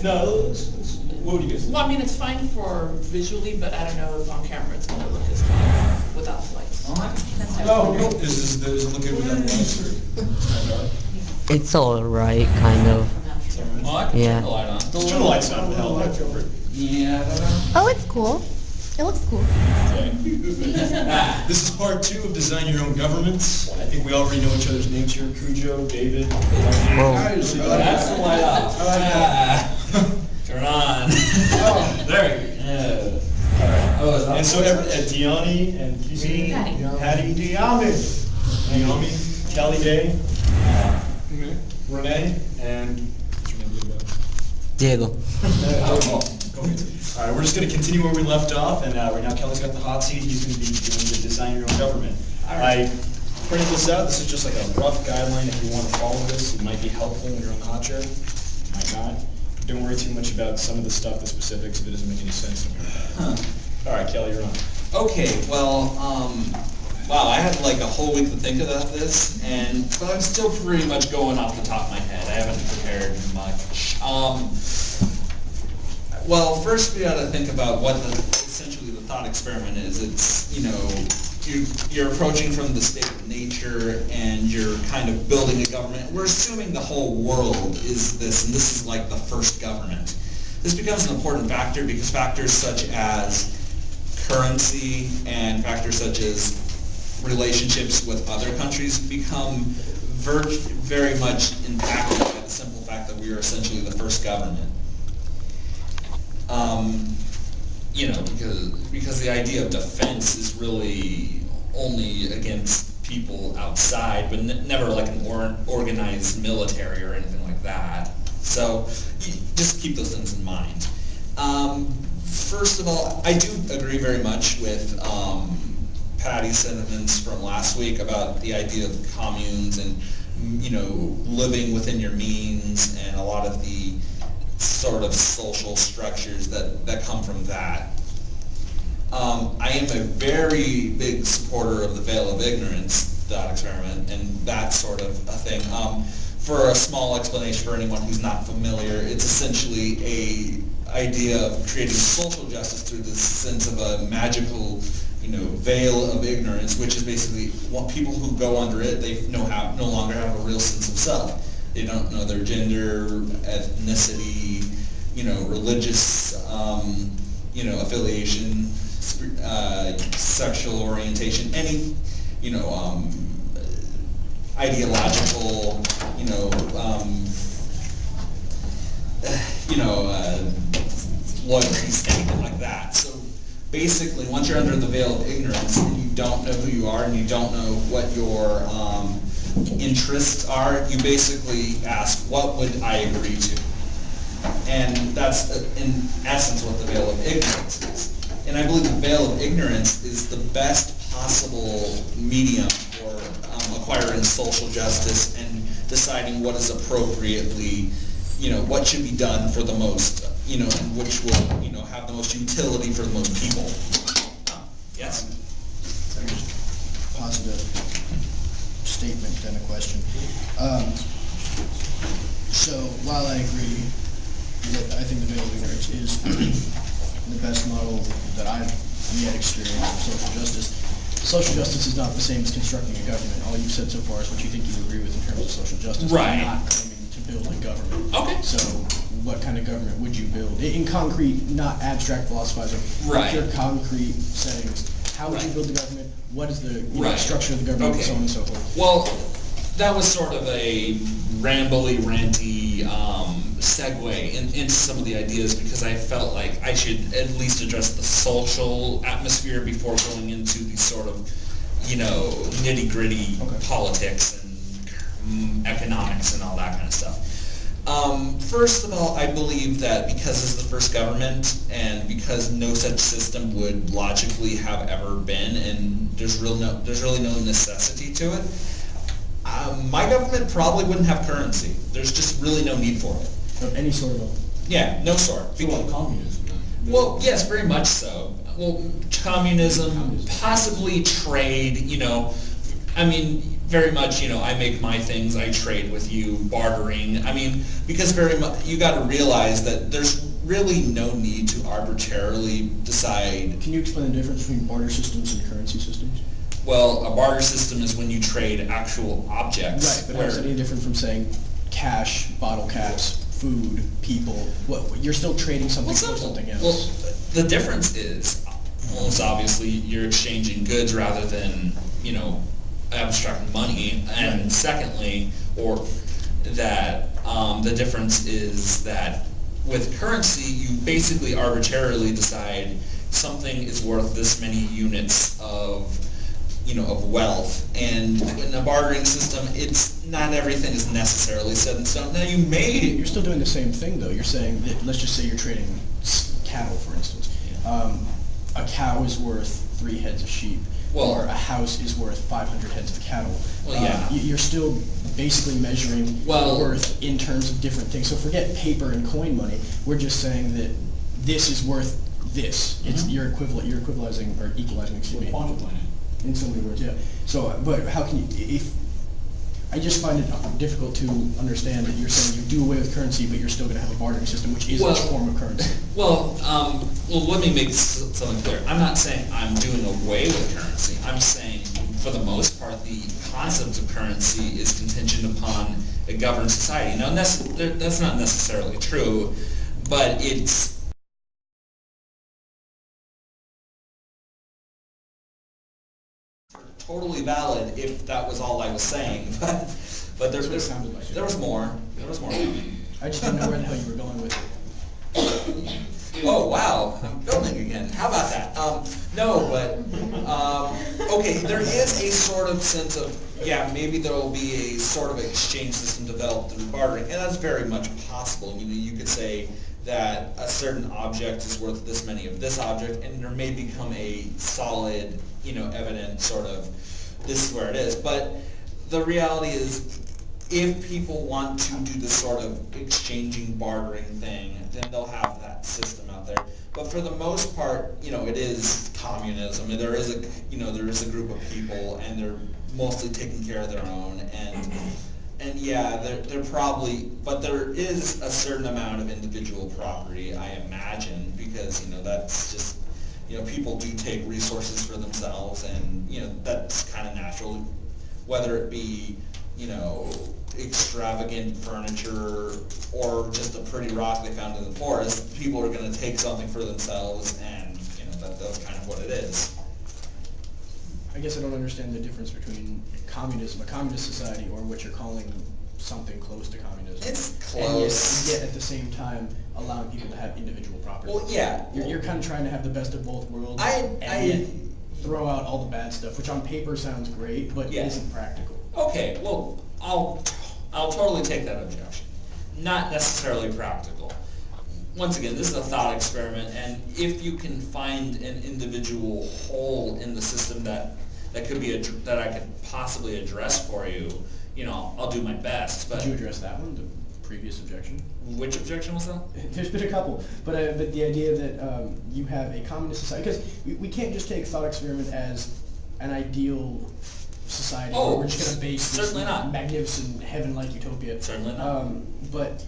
No, what would you guys think? Well, I mean, it's fine for visually, but I don't know if on camera it's gonna look as good without the lights. No, is it looking without the lights or? It's alright, kind of. Well, I can Yeah. turn the light on. Just turn the lights on, hell, light over it. Yeah, I don't know. Oh, it's cool. It looks cool. This is part 2 of Design Your Own Government. I think we already know each other's names here. Cujo, David. Whoa. That's the light off. Turn on. There you go. Oh, And so Diani and Patty. Diami, Kelly Day, Renee, and what's your name? Diego. All right, we're just going to continue where we left off, and right now Kelly's got the hot seat. He's going to be doing the Design Your Own Government. I printed this out. This is just like a rough guideline. If you want to follow this, it might be helpful when you're on hot chair. It might not. Don't worry too much about some of the stuff, the specifics, if it doesn't make any sense to me. All right, Kelly, you're on. Okay, well, wow, I had like a whole week to think about this, but I'm still pretty much going off the top of my head. I haven't prepared much. Well, first we got to think about what essentially the thought experiment is. It's, you know, you're approaching from the state of nature and you're kind of building a government. We're assuming the whole world is this, and this is like the first government. This becomes an important factor because factors such as currency and factors such as relationships with other countries become very much impacted by the simple fact that we are essentially the first government. You know, because the idea of defense is really only against people outside, but never like an organized military or anything like that. So just keep those things in mind. First of all, I do agree very much with Patty's sentiments from last week about the idea of communes and, you know, living within your means and a lot of the sort of social structures that come from that. I am a very big supporter of the veil of ignorance thought experiment and that sort of a thing. For a small explanation for anyone who's not familiar, it's essentially a idea of creating social justice through the sense of a magical, you know, veil of ignorance, which is basically what people who go under it, they no longer have a real sense of self. They don't know their gender, ethnicity, you know, religious, you know, affiliation, sexual orientation, any, you know, ideological, loyalties, anything like that. So basically, once you're under the veil of ignorance and you don't know who you are and you don't know what your interests are, you basically ask, what would I agree to? And that's, in essence, what the veil of ignorance is. And I believe the veil of ignorance is the best possible medium for acquiring social justice and deciding what is appropriately, you know, what should be done for the most, you know, and which will, you know, have the most utility for the most people. Yes? Positive statement and a question. So while I agree that I think the veil of ignorance is the best model that I've yet experienced of social justice is not the same as constructing a government. All you've said so far is what you think you agree with in terms of social justice. Right. You're not claiming to build a government. Okay. So what kind of government would you build? In concrete, not abstract philosophizing. Right. Your concrete settings. How would you build the government? What is the structure of the government, Okay. so on and so forth? Well, that was sort of a rambly, ranty segue into some of the ideas because I felt like I should at least address the social atmosphere before going into the sort of, you know, nitty-gritty politics and economics and all that kind of stuff. First of all, I believe that because it's the first government and because no such system would logically have ever been, and there's really no necessity to it, my government probably wouldn't have currency. There's just really no need for it. Of any sort of... Yeah, no sort. So like communism. Well, yes, very much so. Well, communism, possibly trade, you know. I mean, very much, I make my things, I trade with you, bartering. I mean, because very much, you got to realize that there's really no need to arbitrarily decide. Can you explain the difference between barter systems and currency systems? Well, a barter system is when you trade actual objects. Right, but how is that any different from saying cash, bottle caps, food, people? What you're still trading something for something else. Well, the difference is, most obviously, you're exchanging goods rather than, abstract money. And secondly, the difference is that with currency, you basically arbitrarily decide something is worth this many units of wealth, and in a bartering system, it's not everything is necessarily set in stone. Now you're still doing the same thing though. You're saying that, let's just say you're trading cattle, for instance. A cow is worth 3 heads of sheep, or a house is worth 500 heads of cattle. Well, yeah. You're still basically measuring worth in terms of different things. So forget paper and coin money. We're just saying that this is worth this. It's you're equalizing or equalizing. Excuse me. In so many words, yeah. So, but how can you, I just find it difficult to understand that you're saying you do away with currency, but you're still going to have a bartering system, which is a form of currency. Well, let me make something clear. I'm not saying I'm doing away with currency. I'm saying, for the most part, the concept of currency is contingent upon a governed society. Now, that's not necessarily true, but it's totally valid if that was all I was saying, but there was more. I just didn't know where the hell you were going with it. Oh wow, I'm building again. How about that? No, but okay, there is a sort of sense of maybe there will be a sort of exchange system developed through bartering, and that's very much possible. You could say that a certain object is worth this many of this object, and there may become a solid, evident sort of, this is where it is. But the reality is, if people want to do this sort of exchanging, bartering thing, then they'll have that system out there. But for the most part, it is communism. There is a group of people, and they're mostly taking care of their own, and yeah, they're probably, but there is a certain amount of individual property, I imagine, because, that's just, people do take resources for themselves, and, that's kind of natural, whether it be, extravagant furniture or just a pretty rock they found in the forest. People are going to take something for themselves, and, that's kind of what it is. I guess I don't understand the difference between communism, a communist society, or what you're calling something close to communism. It's close. And yet at the same time, allowing people to have individual property. Well, yeah. You're kind of trying to have the best of both worlds, and yet throw out all the bad stuff, which on paper sounds great, but isn't practical. Okay, well, I'll totally take that objection. Not necessarily practical. Once again, this is a thought experiment, and if you can find an individual hole in the system that could be that I could possibly address for you, I'll do my best. But did you address that one, the previous objection? Which objection was that? There's been a couple, but the idea that you have a communist society, because we can't just take thought experiment as an ideal society where we're just going to base this magnificent heaven-like utopia. Certainly not. But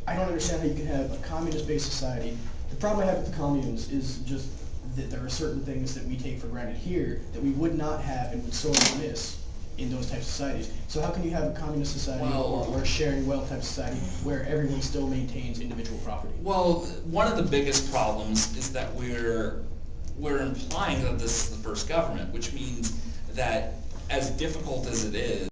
I don't understand how you can have a communist-based society. The problem I have with the communes is just that there are certain things that we take for granted here that we would not have and would sorely miss in those types of societies. So how can you have a communist society or a sharing wealth type society where everyone still maintains individual property? Well, one of the biggest problems is that we're implying that this is the first government, which means that as difficult as it is,